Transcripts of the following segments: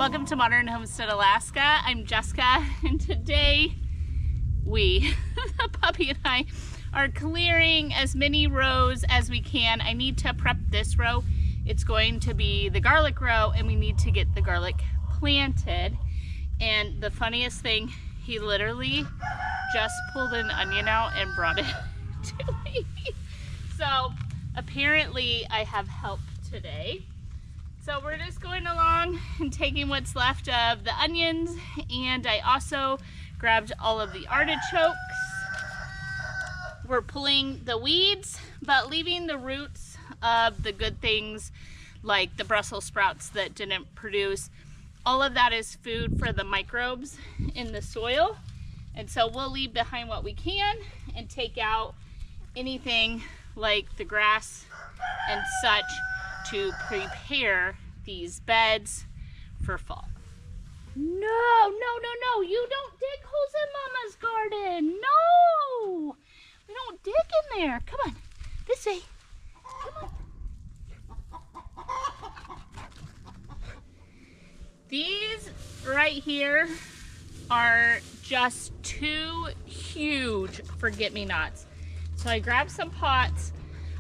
Welcome to Modern Homestead, Alaska. I'm Jessica, and today the puppy and I, are clearing as many rows as we can. I need to prep this row. It's going to be the garlic row, and we need to get the garlic planted. And the funniest thing, he literally just pulled an onion out and brought it to me. So apparently I have help today. So we're just going along and taking what's left of the onions, and I also grabbed all of the artichokes. We're pulling the weeds, but leaving the roots of the good things like the Brussels sprouts that didn't produce. All of that is food for the microbes in the soil. And so we'll leave behind what we can and take out anything like the grass and such to prepare these beds for fall. No, you don't dig holes in Mama's garden. No, we don't dig in there. Come on, this way. Come on. These right here are just two huge forget-me-nots. So I grabbed some pots.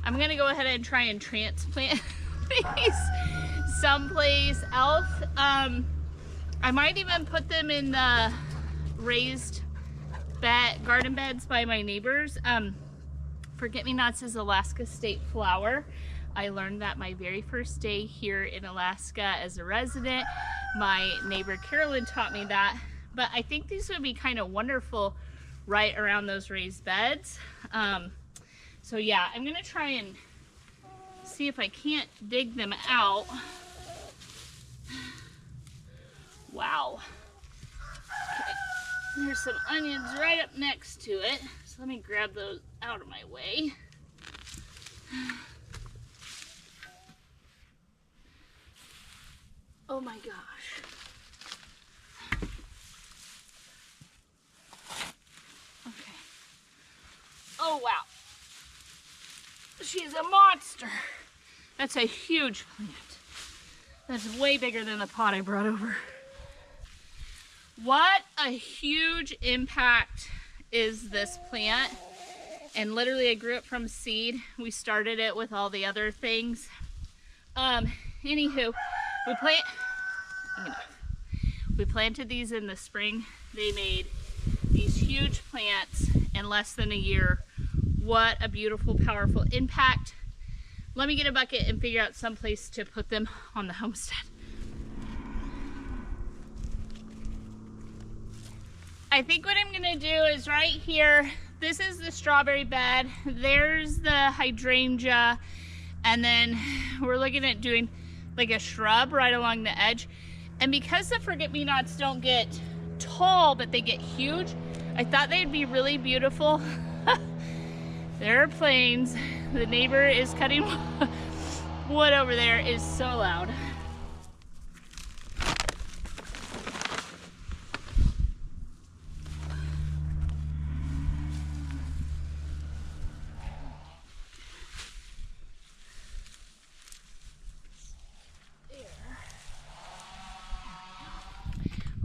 I'm gonna go ahead and try and transplant these someplace else. I might even put them in the raised garden beds by my neighbors. Forget-me-nots is Alaska state flower. I learned that my very first day here in Alaska as a resident. My neighbor Carolyn taught me that, but I think these would be kind of wonderful right around those raised beds. So yeah, I'm gonna try and see if I can't dig them out. Wow. Okay. There's some onions right up next to it. So let me grab those out of my way. Oh my gosh. Okay. Oh wow. She's a monster. That's a huge plant. That's way bigger than the pot I brought over. What a huge impact is this plant. And literally I grew it from seed. We started it with all the other things. Anywho, we planted these in the spring. They made these huge plants in less than a year. What a beautiful, powerful impact. Let me get a bucket and figure out some place to put them on the homestead. I think what I'm gonna do is right here, this is the strawberry bed, there's the hydrangea, and then we're looking at doing like a shrub right along the edge. And because the forget-me-nots don't get tall, but they get huge, I thought they'd be really beautiful. There are planes. The neighbor is cutting wood over there. It is so loud.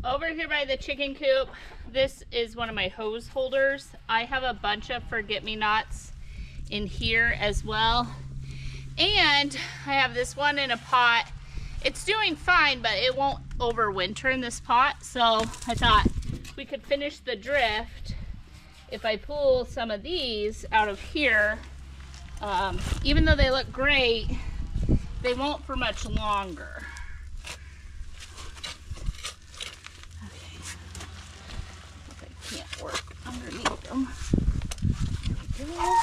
Over here by the chicken coop, this is one of my hose holders. I have a bunch of forget-me-nots in here as well. And I have this one in a pot. It's doing fine, but it won't overwinter in this pot. So I thought we could finish the drift if I pull some of these out of here. Even though they look great, they won't for much longer. Can't work underneath them. There we go.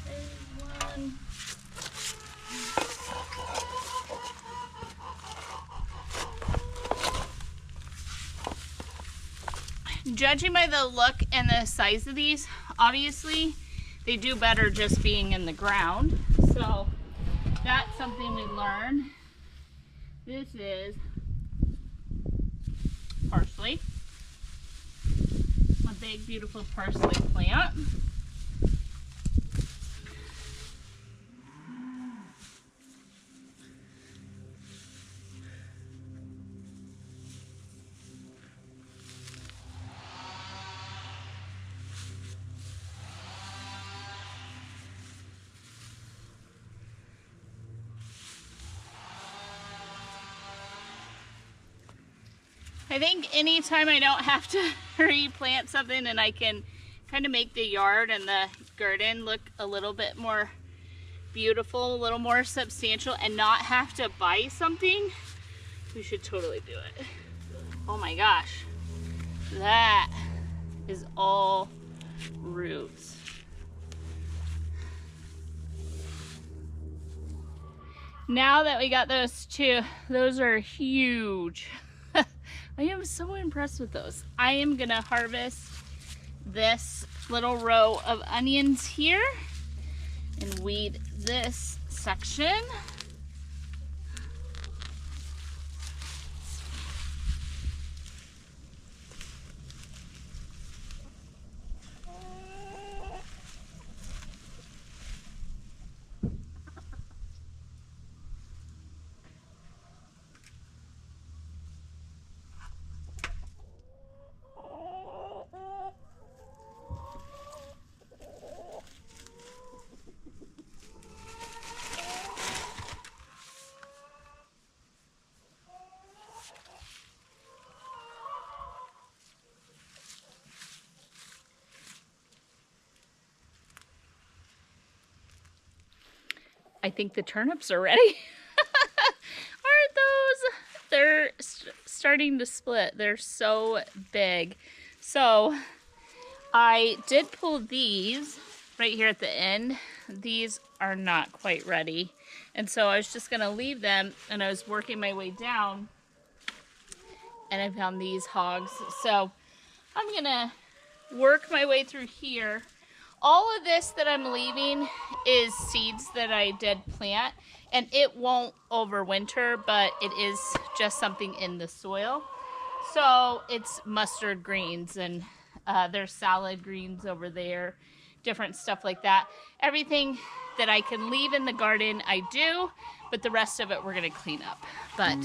There's one. Judging by the look and the size of these, obviously they do better just being in the ground. So that's something we learned. This is parsley, a big beautiful parsley plant. I think anytime I don't have to replant something and I can kind of make the yard and the garden look a little bit more beautiful, a little more substantial, and not have to buy something, we should totally do it. Oh my gosh, that is all roots. Now that we got those two, those are huge. I am so impressed with those. I am gonna harvest this little row of onions here and weed this section. I think the turnips are ready. Aren't those? They're starting to split. They're so big. So I did pull these right here at the end. These are not quite ready. And so I was just gonna leave them, and I was working my way down and I found these hogs. So I'm gonna work my way through here. All of this that I'm leaving is seeds that I did plant, and it won't overwinter, but it is just something in the soil. So it's mustard greens, and there's salad greens over there, different stuff like that. Everything that I can leave in the garden, I do, but the rest of it we're gonna clean up. But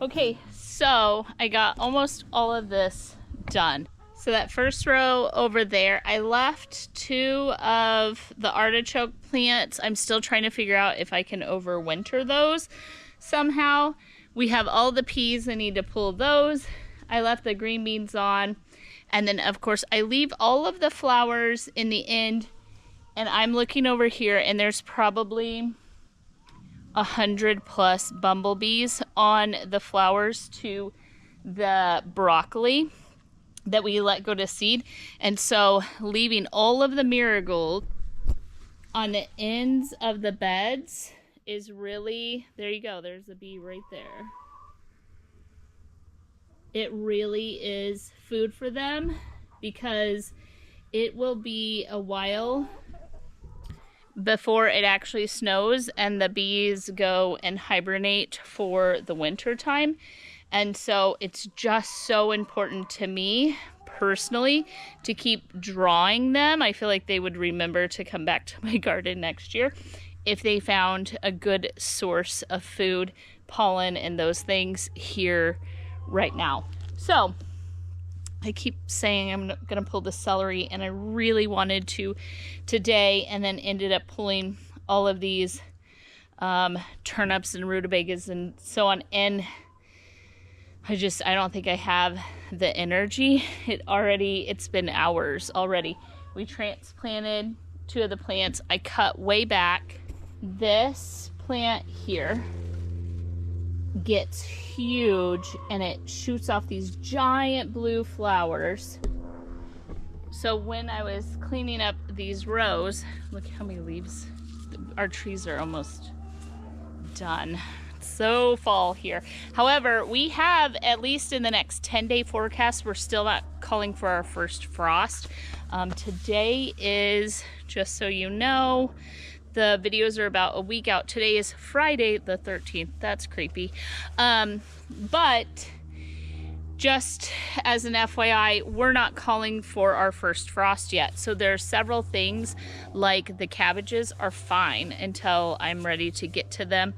okay, so I got almost all of this done. So that first row over there, I left 2 of the artichoke plants. I'm still trying to figure out if I can overwinter those somehow. We have all the peas, I need to pull those. I left the green beans on. And then of course I leave all of the flowers in the end, and I'm looking over here and there's probably 100+ bumblebees on the flowers to the broccoli that we let go to seed. And so leaving all of the marigold on the ends of the beds is really, there you go, there's a bee right there. It really is food for them, because it will be a while before it actually snows and the bees go and hibernate for the winter time. And so it's just so important to me personally to keep drawing them. I feel like they would remember to come back to my garden next year if they found a good source of food, pollen, and those things here right now. So I keep saying I'm gonna pull the celery, and I really wanted to today, and then ended up pulling all of these turnips and rutabagas and so on. And I don't think I have the energy. It's been hours already. We transplanted 2 of the plants. I cut way back. This plant here gets huge and it shoots off these giant blue flowers. So when I was cleaning up these rows, look how many leaves. Our trees are almost done. It's so fall here. However, we have, at least in the next 10-day forecast, we're still not calling for our first frost. Today is, just so you know, the videos are about a week out. Today is Friday the 13th. That's creepy. But just as an FYI, we're not calling for our first frost yet. So there's several things, like the cabbages are fine until I'm ready to get to them.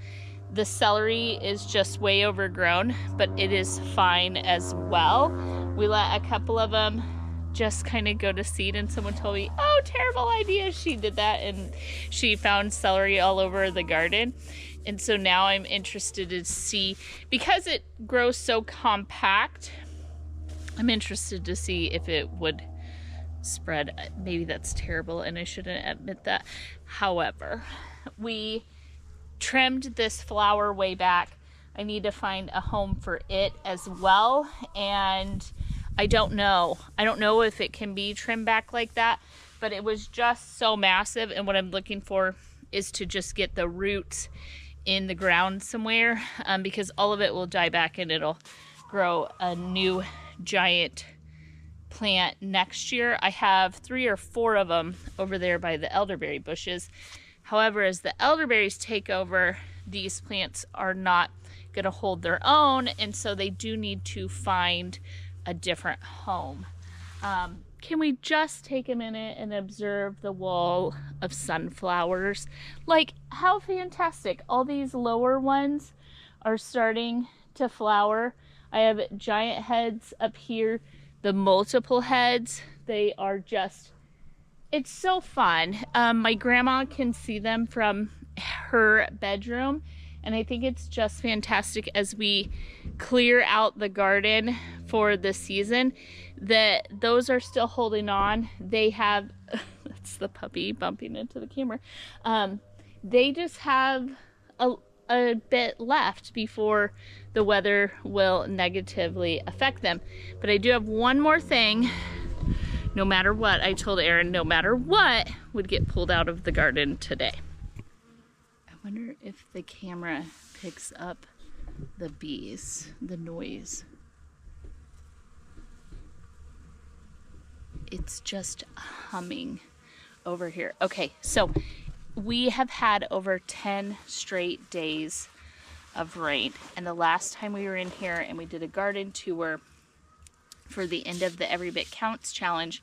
The celery is just way overgrown, but it is fine as well. We let a couple of them just kind of go to seed, and someone told me, oh, terrible idea. She did that and she found celery all over the garden. And so now I'm interested to see, because it grows so compact, I'm interested to see if it would spread. Maybe that's terrible and I shouldn't admit that. However, we trimmed this flower way back. I need to find a home for it as well. And I don't know if it can be trimmed back like that, but it was just so massive. And what I'm looking for is to just get the roots in the ground somewhere, because all of it will die back and it'll grow a new giant plant next year. I have 3 or 4 of them over there by the elderberry bushes. However, as the elderberries take over, these plants are not going to hold their own, and so they do need to find a different home. Can we just take a minute and observe the wall of sunflowers? Like, how fantastic. All these lower ones are starting to flower. I have giant heads up here. The multiple heads, they are just, it's so fun. My grandma can see them from her bedroom, and I think it's just fantastic as we clear out the garden for the season that those are still holding on. They have, that's the puppy bumping into the camera. They just have a bit left before the weather will negatively affect them. But I do have one more thing. No matter what, I told Aaron, no matter what, would get pulled out of the garden today. I wonder if the camera picks up the bees, the noise. It's just humming over here. Okay, so we have had over 10 straight days of rain. And the last time we were in here and we did a garden tour for the end of the Every Bit Counts challenge,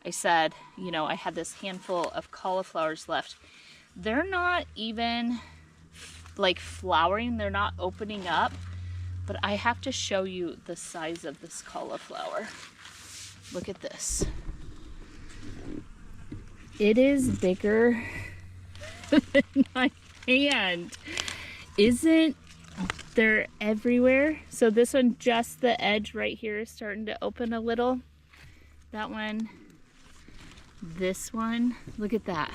I said, you know, I had this handful of cauliflowers left. They're not even like flowering, they're not opening up, but I have to show you the size of this cauliflower. Look at this. It is bigger than my hand. Isn't they're everywhere? So this one, just the edge right here is starting to open a little. That one, this one, look at that.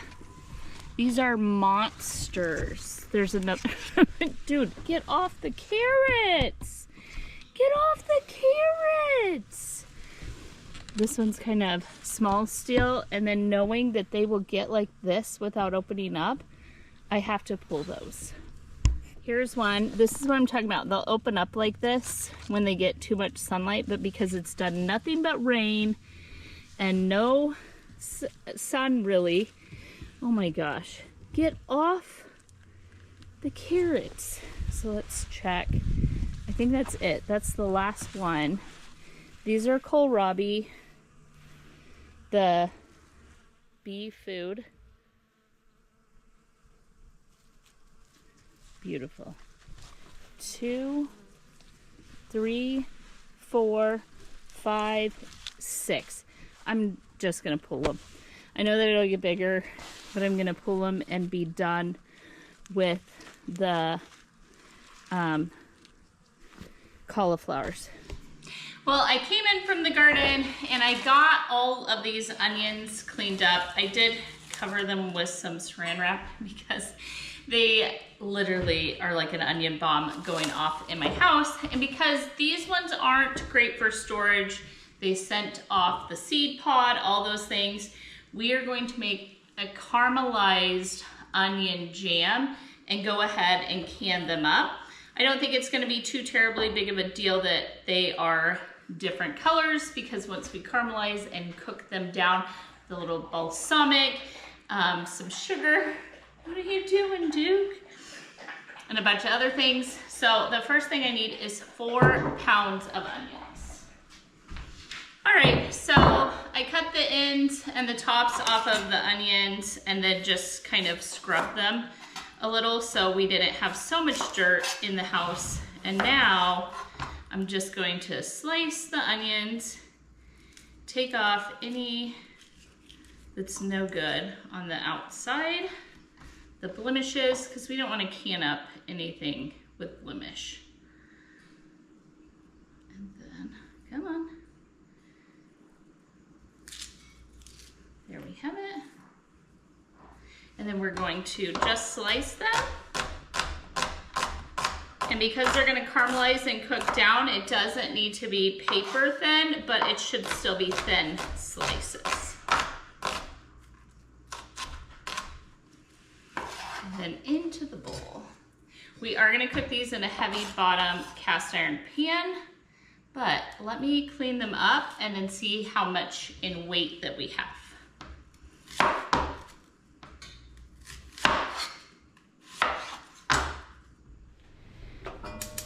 These are monsters. There's another, dude, get off the carrots. Get off the carrots. This one's kind of small still, and then knowing that they will get like this without opening up, I have to pull those. Here's one. This is what I'm talking about. They'll open up like this when they get too much sunlight, but because it's done nothing but rain and no sun really, oh my gosh, get off the carrots. So let's check. I think that's it. That's the last one. These are kohlrabi, the bee food. Beautiful. 2, 3, 4, 5, 6. I'm just gonna pull them. I know that it'll get bigger, but I'm gonna pull them and be done with the cauliflowers. Well, I came in from the garden and I got all of these onions cleaned up. I did cover them with some saran wrap because they literally are like an onion bomb going off in my house. And because these ones aren't great for storage, they sent off the seed pod, all those things. We are going to make a caramelized onion jam and go ahead and can them up. I don't think it's gonna be too terribly big of a deal that they are different colors, because once we caramelize and cook them down, the little balsamic, some sugar, what are you doing, Duke? And a bunch of other things. So the first thing I need is 4 pounds of onions. All right, so I cut the ends and the tops off of the onions and then just kind of scrub them a little so we didn't have so much dirt in the house. And now I'm just going to slice the onions, take off any that's no good on the outside, the blemishes, because we don't want to can up anything with blemish. And then, come on. There we have it. And then we're going to just slice them. And because they're gonna caramelize and cook down, it doesn't need to be paper thin, but it should still be thin slices. And then into the bowl. We are gonna cook these in a heavy bottom cast iron pan, but let me clean them up and then see how much in weight that we have.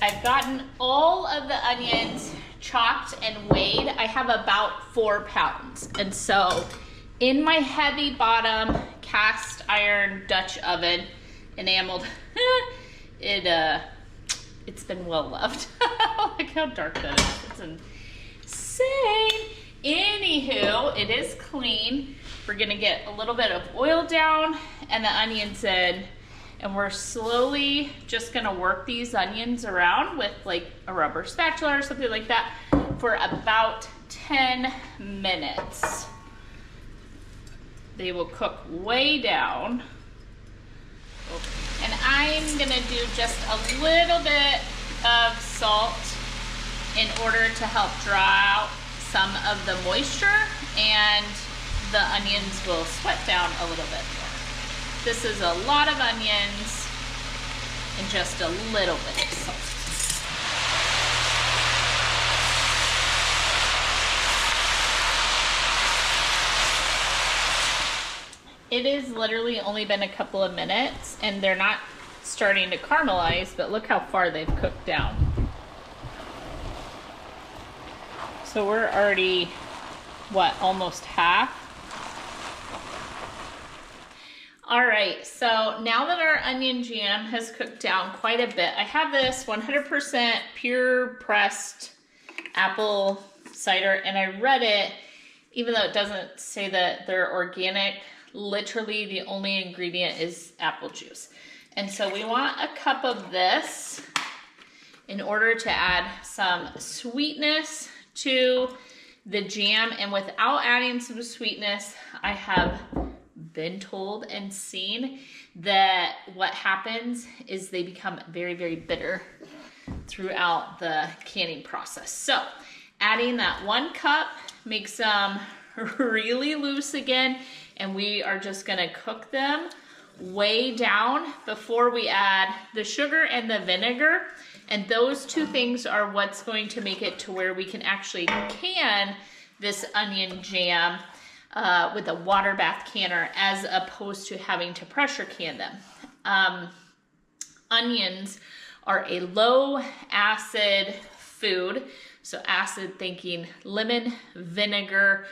I've gotten all of the onions chopped and weighed. I have about 4 pounds. And so in my heavy bottom cast iron Dutch oven, enameled, it's been well loved. Look how dark that is. It's insane. Anywho, it is clean. We're gonna get a little bit of oil down and the onions in. And we're slowly just gonna work these onions around with like a rubber spatula or something like that for about 10 minutes. They will cook way down. And I'm gonna do just a little bit of salt in order to help draw out some of the moisture, and the onions will sweat down a little bit more. This is a lot of onions and just a little bit of salt. It has literally only been a couple of minutes and they're not starting to caramelize, but look how far they've cooked down. So we're already, what, almost half? All right, so now that our onion jam has cooked down quite a bit, I have this 100% pure pressed apple cider, and I read it, even though it doesn't say that they're organic, literally the only ingredient is apple juice. And so we want a cup of this in order to add some sweetness to the jam. And without adding some sweetness, I have been told and seen that what happens is they become very, very bitter throughout the canning process. So adding that 1 cup makes them really loose again, and we are just gonna cook them way down before we add the sugar and the vinegar. And those 2 things are what's going to make it to where we can actually can this onion jam with a water bath canner, as opposed to having to pressure can them. Onions are a low acid food. So acid, thinking lemon, vinegar,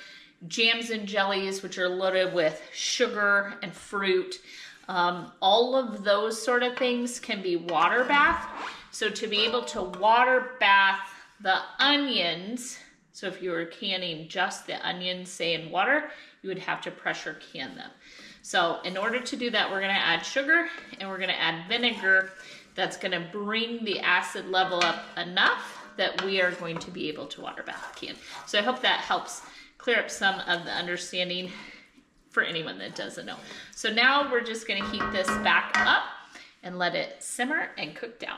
jams and jellies, which are loaded with sugar and fruit. All of those sort of things can be water bath. So to be able to water bath the onions, so if you were canning just the onions, say in water, you would have to pressure can them. So in order to do that, we're gonna add sugar and we're gonna add vinegar. That's gonna bring the acid level up enough that we are going to be able to water bath can. So I hope that helps clear up some of the understanding for anyone that doesn't know. So now we're just gonna heat this back up and let it simmer and cook down.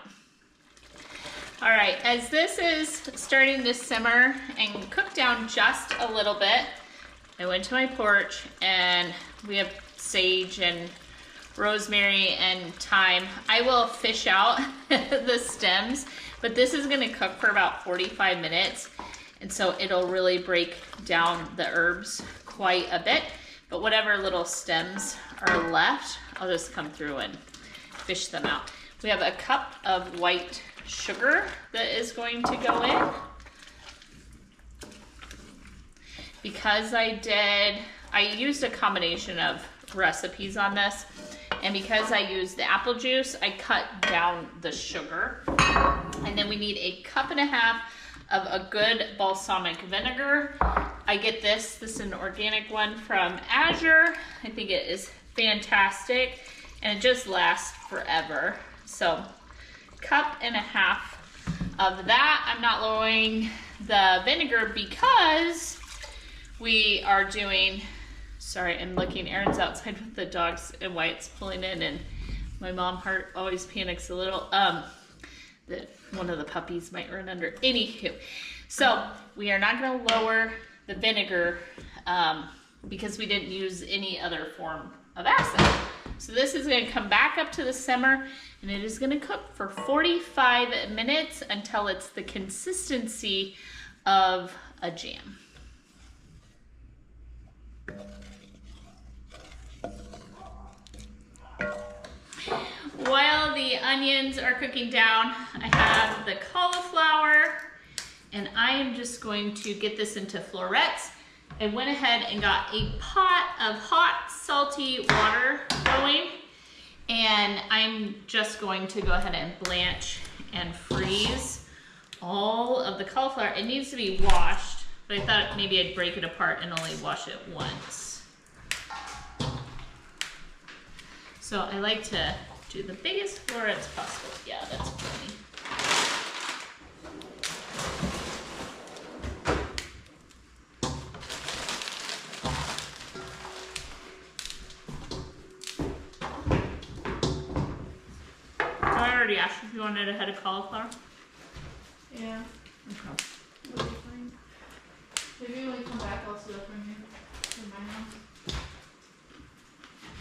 All right, as this is starting to simmer and cook down just a little bit, I went to my porch and we have sage and rosemary and thyme. I will fish out the stems, but this is gonna cook for about 45 minutes. And so it'll really break down the herbs quite a bit. But whatever little stems are left, I'll just come through and fish them out. We have a cup of white sugar that is going to go in. Because I used a combination of recipes on this, and because I used the apple juice, I cut down the sugar. And then we need a cup and a half of a good balsamic vinegar. I get this is an organic one from Azure. I think it is fantastic and it just lasts forever. So cup and a half of that. I'm not lowering the vinegar because we are doing, sorry, I'm looking, Aaron's outside with the dogs and Wyatt's pulling in, and my mom heart always panics a little that one of the puppies might run under. Anywho, so we are not going to lower the vinegar because we didn't use any other form of acid. So this is going to come back up to the simmer, and it is going to cook for 45 minutes until it's the consistency of a jam. While the onions are cooking down, I have the cauliflower, and I am just going to get this into florets. I went ahead and got a pot of hot, salty water going, and I'm just going to go ahead and blanch and freeze all of the cauliflower. It needs to be washed, but I thought maybe I'd break it apart and only wash it once. So I like to do the biggest florets possible. Yeah, that's plenty. I already asked if you wanted a head of cauliflower. Yeah. Okay. It'll be fine. Maybe when we come back, I'll steal from you. From my house.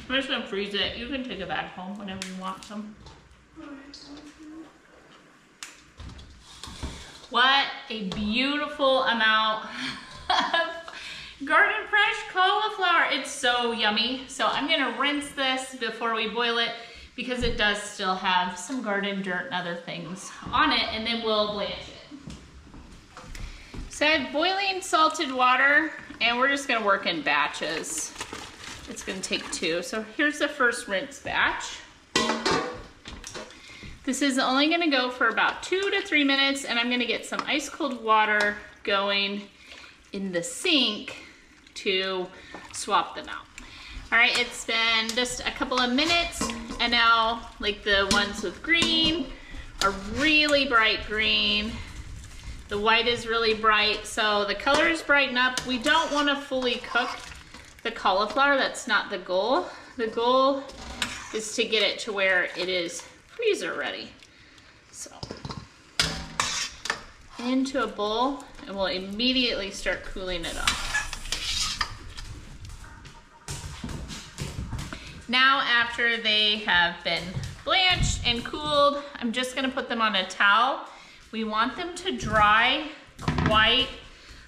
I'm just gonna freeze it. You can take it back home whenever you want some. Alright, sounds good. What a beautiful amount of garden fresh cauliflower. It's so yummy. So I'm gonna rinse this before we boil it because it does still have some garden dirt and other things on it, and then we'll blanch it. So I have boiling salted water, and we're just gonna work in batches. It's gonna take 2. So here's the first rinse batch. This is only gonna go for about 2 to 3 minutes, and I'm gonna get some ice cold water going in the sink to swap them out. All right, it's been just a couple of minutes, and now like the ones with green are really bright green. The white is really bright, so the colors brighten up. We don't wanna fully cook the cauliflower, that's not the goal. The goal is to get it to where it is freezer ready. So, into a bowl, and we'll immediately start cooling it off. Now, after they have been blanched and cooled, I'm just gonna put them on a towel. We want them to dry quite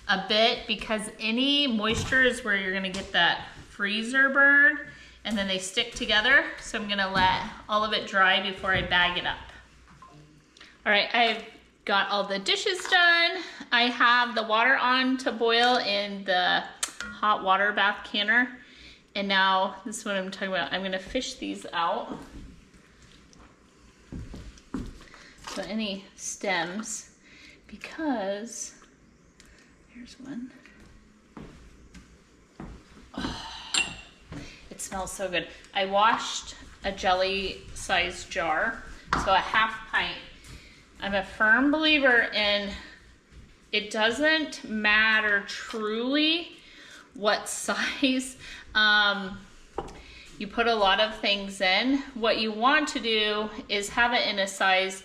a bit because any moisture is where you're gonna get that freezer burn, and then they stick together. So I'm gonna let all of it dry before I bag it up. All right, I've got all the dishes done. I have the water on to boil in the hot water bath canner. And now, this is what I'm talking about. I'm gonna fish these out. So any stems, because here's one. Oh, it smells so good. I washed a jelly-sized jar, so a half pint. I'm a firm believer in it doesn't matter truly what size you put a lot of things in. What you want to do is have it in a size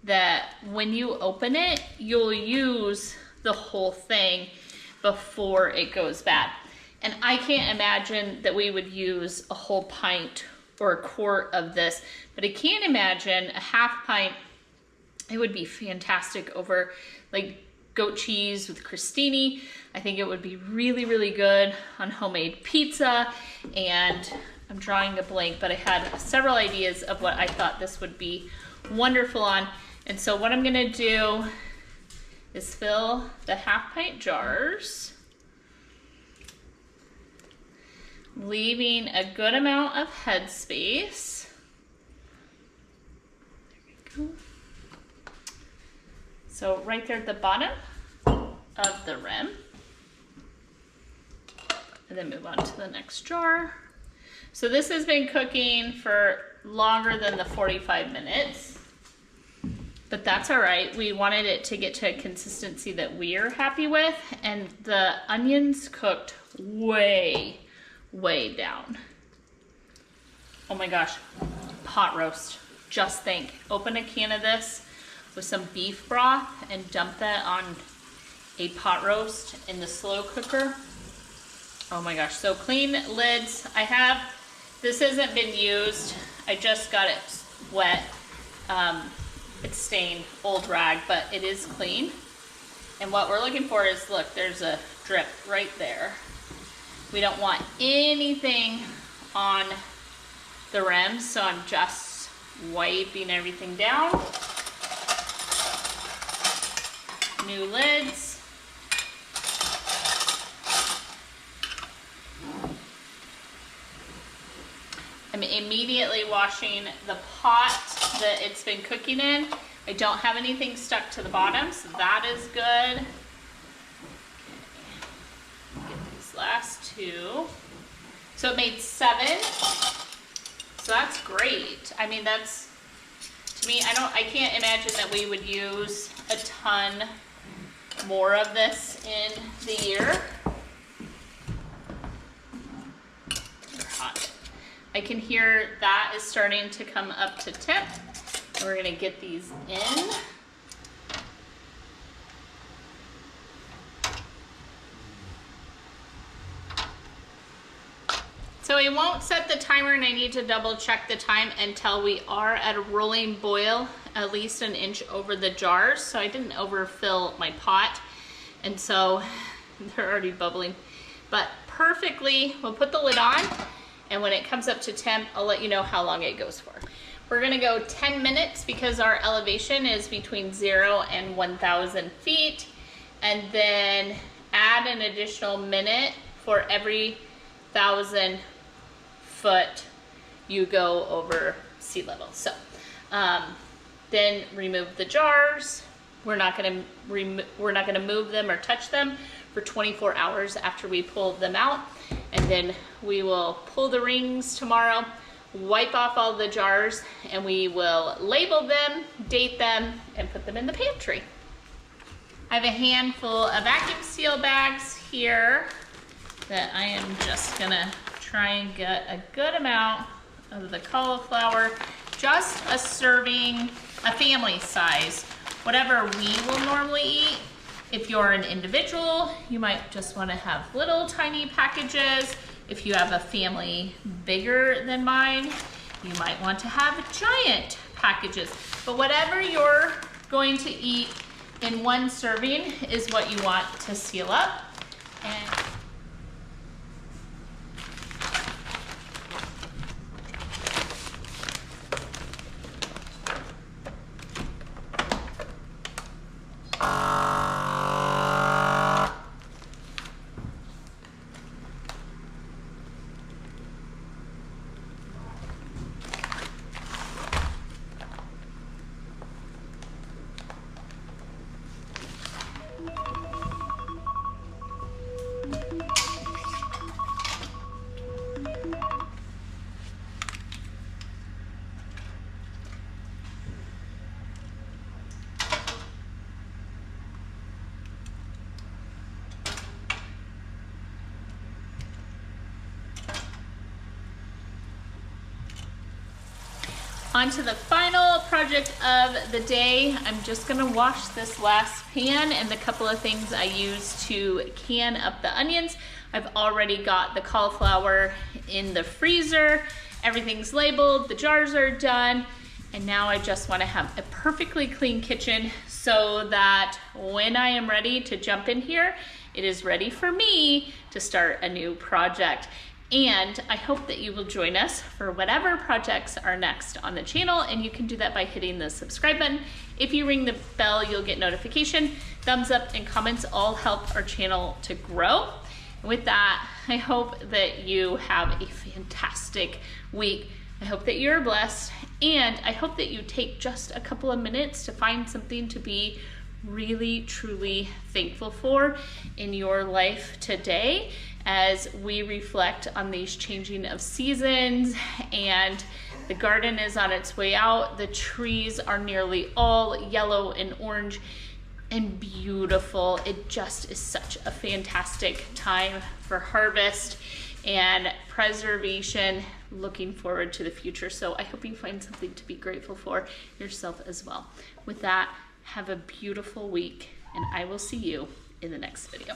that when you open it, you'll use the whole thing before it goes bad. And I can't imagine that we would use a whole pint or a quart of this, but I can imagine a half pint. It would be fantastic over like goat cheese with crostini. I think it would be really, really good on homemade pizza. And I'm drawing a blank, but I had several ideas of what I thought this would be wonderful on. And so what I'm gonna do is fill the half pint jars, leaving a good amount of head space. There we go. So right there at the bottom of the rim. And then move on to the next jar. So this has been cooking for longer than the 45 minutes, but that's all right. We wanted it to get to a consistency that we're happy with, and the onions cooked way, way down. Oh my gosh, pot roast. Just think, open a can of this with some beef broth and dump that on a pot roast in the slow cooker. Oh my gosh, so clean lids. This hasn't been used. I just got it wet. It's stained, old rag, but it is clean. And what we're looking for is, look, there's a drip right there. We don't want anything on the rim, so I'm just wiping everything down. New lids. I'm immediately washing the pot that it's been cooking in. I don't have anything stuck to the bottom, so that is good. Okay. Get these last two. So it made 7. So that's great. I mean, that's, to me, I can't imagine that we would use a ton more of this in the year. They're hot. I can hear that is starting to come up to temp. We're gonna get these in. So I won't set the timer, and I need to double check the time until we are at a rolling boil, at least an inch over the jars. So I didn't overfill my pot, and so they're already bubbling. But perfectly, we'll put the lid on, and when it comes up to temp, I'll let you know how long it goes for. We're gonna go 10 minutes because our elevation is between 0 and 1,000 feet, and then add an additional minute for every 1,000 foot you go over sea level. So then remove the jars. We're not gonna move them or touch them for 24 hours after we pull them out, and then we will pull the rings tomorrow, wipe off all the jars, and we will label them, date them, and put them in the pantry. I have a handful of vacuum seal bags here that I am just gonna try and get a good amount of the cauliflower, just a serving, a family size, whatever we will normally eat. If you're an individual, you might just wanna have little tiny packages. If you have a family bigger than mine, you might want to have giant packages. But whatever you're going to eat in one serving is what you want to seal up. And On to the final project of the day. I'm just gonna wash this last pan and the couple of things I use to can up the onions. I've already got the cauliflower in the freezer. Everything's labeled, the jars are done. And now I just wanna have a perfectly clean kitchen so that when I am ready to jump in here, it is ready for me to start a new project. And I hope that you will join us for whatever projects are next on the channel, and you can do that by hitting the subscribe button. If you ring the bell, you'll get notification. Thumbs up and comments all help our channel to grow. And with that, I hope that you have a fantastic week. I hope that you're blessed, and I hope that you take just a couple of minutes to find something to be really, truly thankful for in your life today as we reflect on these changing of seasons, and the garden is on its way out. The trees are nearly all yellow and orange and beautiful. It just is such a fantastic time for harvest and preservation. Looking forward to the future. So I hope you find something to be grateful for yourself as well. With that, have a beautiful week, and I will see you in the next video.